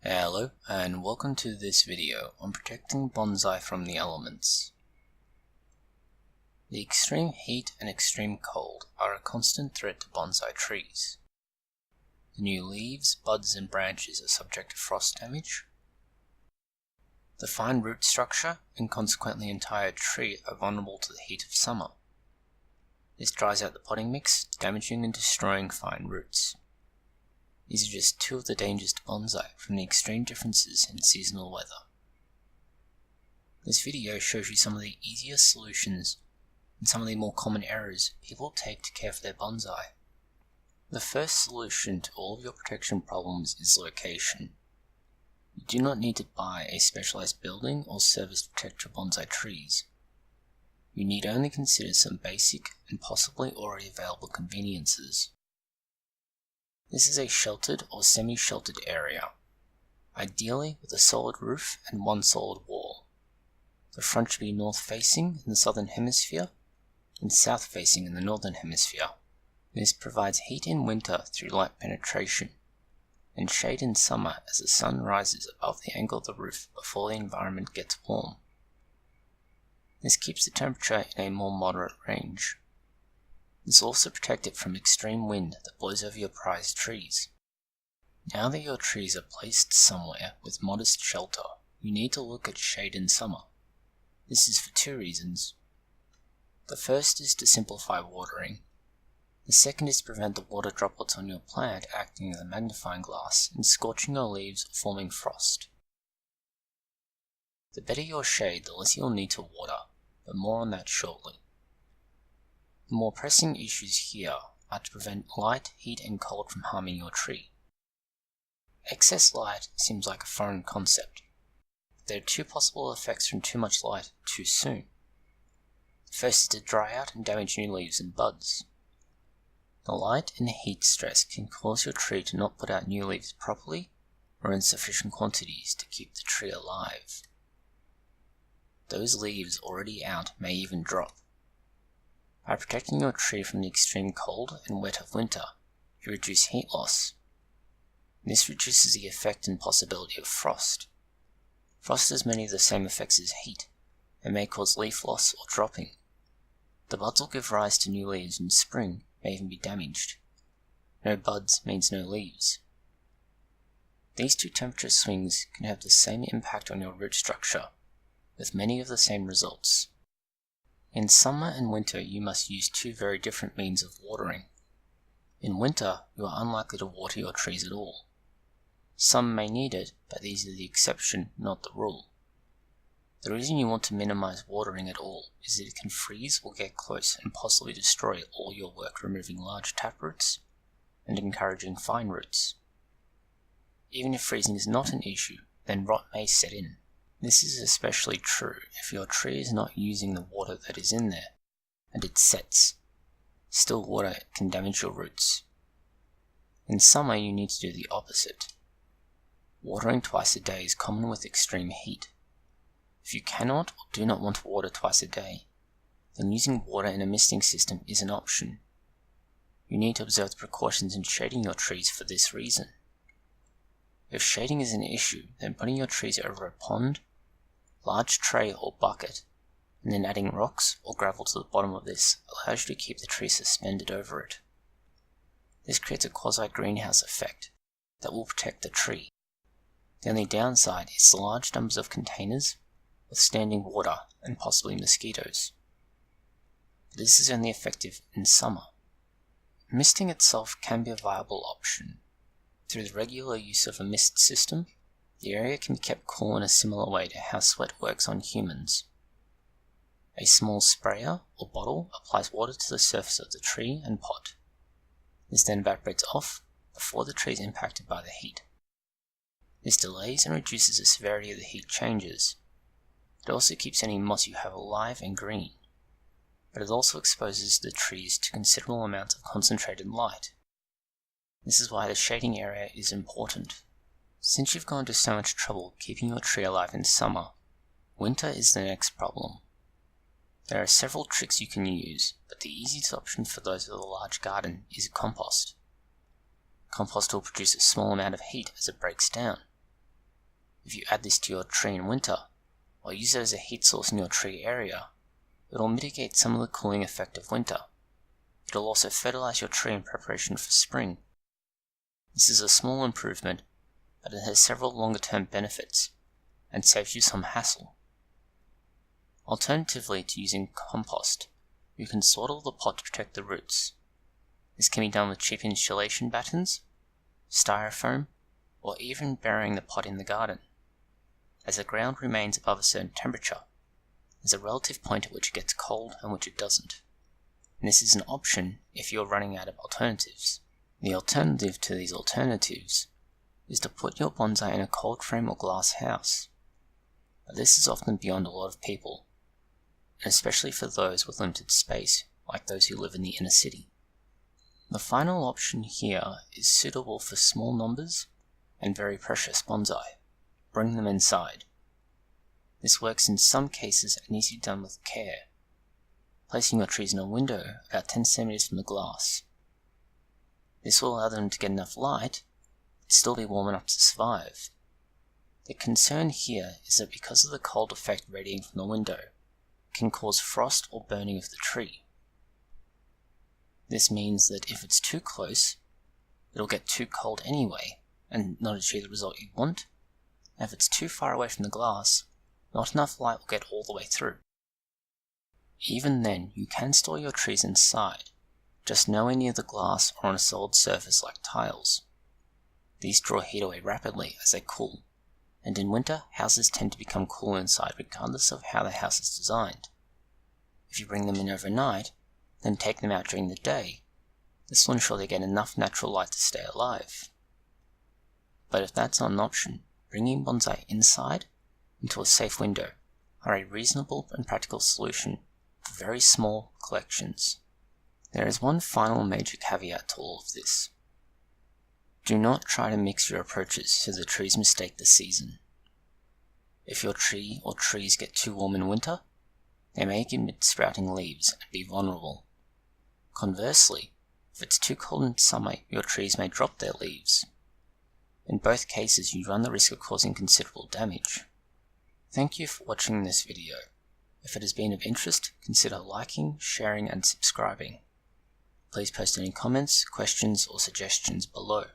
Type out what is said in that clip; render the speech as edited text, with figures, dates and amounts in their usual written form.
Hello and welcome to this video on protecting bonsai from the elements. The extreme heat and extreme cold are a constant threat to bonsai trees. The new leaves, buds and branches are subject to frost damage. The fine root structure and consequently entire tree are vulnerable to the heat of summer. This dries out the potting mix, damaging and destroying fine roots. These are just two of the dangers to bonsai from the extreme differences in seasonal weather. This video shows you some of the easiest solutions and some of the more common errors people take to care for their bonsai. The first solution to all of your protection problems is location. You do not need to buy a specialized building or service to protect your bonsai trees. You need only consider some basic and possibly already available conveniences. This is a sheltered or semi-sheltered area, ideally with a solid roof and one solid wall. The front should be north-facing in the southern hemisphere and south-facing in the northern hemisphere. This provides heat in winter through light penetration, and shade in summer as the sun rises above the angle of the roof before the environment gets warm. This keeps the temperature in a more moderate range. This will also protect it from extreme wind that blows over your prized trees. Now that your trees are placed somewhere with modest shelter, you need to look at shade in summer. This is for two reasons. The first is to simplify watering. The second is to prevent the water droplets on your plant acting as a magnifying glass and scorching your leaves or forming frost. The better your shade, the less you'll need to water, but more on that shortly. The more pressing issues here are to prevent light, heat and cold from harming your tree. Excess light seems like a foreign concept. There are two possible effects from too much light too soon. The first is to dry out and damage new leaves and buds. The light and heat stress can cause your tree to not put out new leaves properly or in sufficient quantities to keep the tree alive. Those leaves already out may even drop. By protecting your tree from the extreme cold and wet of winter, you reduce heat loss. This reduces the effect and possibility of frost. Frost has many of the same effects as heat, and may cause leaf loss or dropping. The buds will give rise to new leaves in spring, may even be damaged. No buds means no leaves. These two temperature swings can have the same impact on your root structure, with many of the same results. In summer and winter you must use two very different means of watering. In winter you are unlikely to water your trees at all. Some may need it, but these are the exception, not the rule. The reason you want to minimize watering at all is that it can freeze or get close and possibly destroy all your work removing large taproots and encouraging fine roots. Even if freezing is not an issue, then rot may set in. This is especially true if your tree is not using the water that is in there, and it sets. Still water can damage your roots. In summer you need to do the opposite. Watering twice a day is common with extreme heat. If you cannot or do not want to water twice a day, then using water in a misting system is an option. You need to observe the precautions in shading your trees for this reason. If shading is an issue, then putting your trees over a pond, large tray or bucket, and then adding rocks or gravel to the bottom of this allows you to keep the tree suspended over it. This creates a quasi-greenhouse effect that will protect the tree. The only downside is the large numbers of containers with standing water and possibly mosquitoes. But this is only effective in summer. Misting itself can be a viable option. Through the regular use of a mist system, the area can be kept cool in a similar way to how sweat works on humans. A small sprayer or bottle applies water to the surface of the tree and pot. This then evaporates off before the tree is impacted by the heat. This delays and reduces the severity of the heat changes. It also keeps any moss you have alive and green, but it also exposes the trees to considerable amounts of concentrated light. This is why the shading area is important. Since you've gone to so much trouble keeping your tree alive in summer, winter is the next problem. There are several tricks you can use, but the easiest option for those with a large garden is compost. Compost will produce a small amount of heat as it breaks down. If you add this to your tree in winter, or use it as a heat source in your tree area, it will mitigate some of the cooling effect of winter. It will also fertilize your tree in preparation for spring. This is a small improvement, but it has several longer-term benefits, and saves you some hassle. Alternatively to using compost, you can swaddle the pot to protect the roots. This can be done with cheap insulation battens, styrofoam, or even burying the pot in the garden. As the ground remains above a certain temperature, there's a relative point at which it gets cold and which it doesn't. And this is an option if you're running out of alternatives. The alternative to these alternatives is to put your bonsai in a cold frame or glass house. But this is often beyond a lot of people, and especially for those with limited space, like those who live in the inner city. The final option here is suitable for small numbers and very precious bonsai. Bring them inside. This works in some cases and needs to be done with care, placing your trees in a window about 10 cm from the glass. This will allow them to get enough light, but still be warm enough to survive. The concern here is that because of the cold effect radiating from the window, it can cause frost or burning of the tree. This means that if it's too close, it'll get too cold anyway, and not achieve the result you want. And if it's too far away from the glass, not enough light will get all the way through. Even then, you can store your trees inside, just nowhere near the glass or on a solid surface like tiles. These draw heat away rapidly as they cool, and in winter, houses tend to become cool inside regardless of how the house is designed. If you bring them in overnight, then take them out during the day, this will ensure they get enough natural light to stay alive. But if that's not an option, bringing bonsai inside, into a safe window, are a reasonable and practical solution for very small collections. There is one final major caveat to all of this. Do not try to mix your approaches so the trees mistake the season. If your tree or trees get too warm in winter, they may emit sprouting leaves and be vulnerable. Conversely, if it's too cold in summer, your trees may drop their leaves. In both cases, you run the risk of causing considerable damage. Thank you for watching this video. If it has been of interest, consider liking, sharing, and subscribing. Please post any comments, questions, or suggestions below.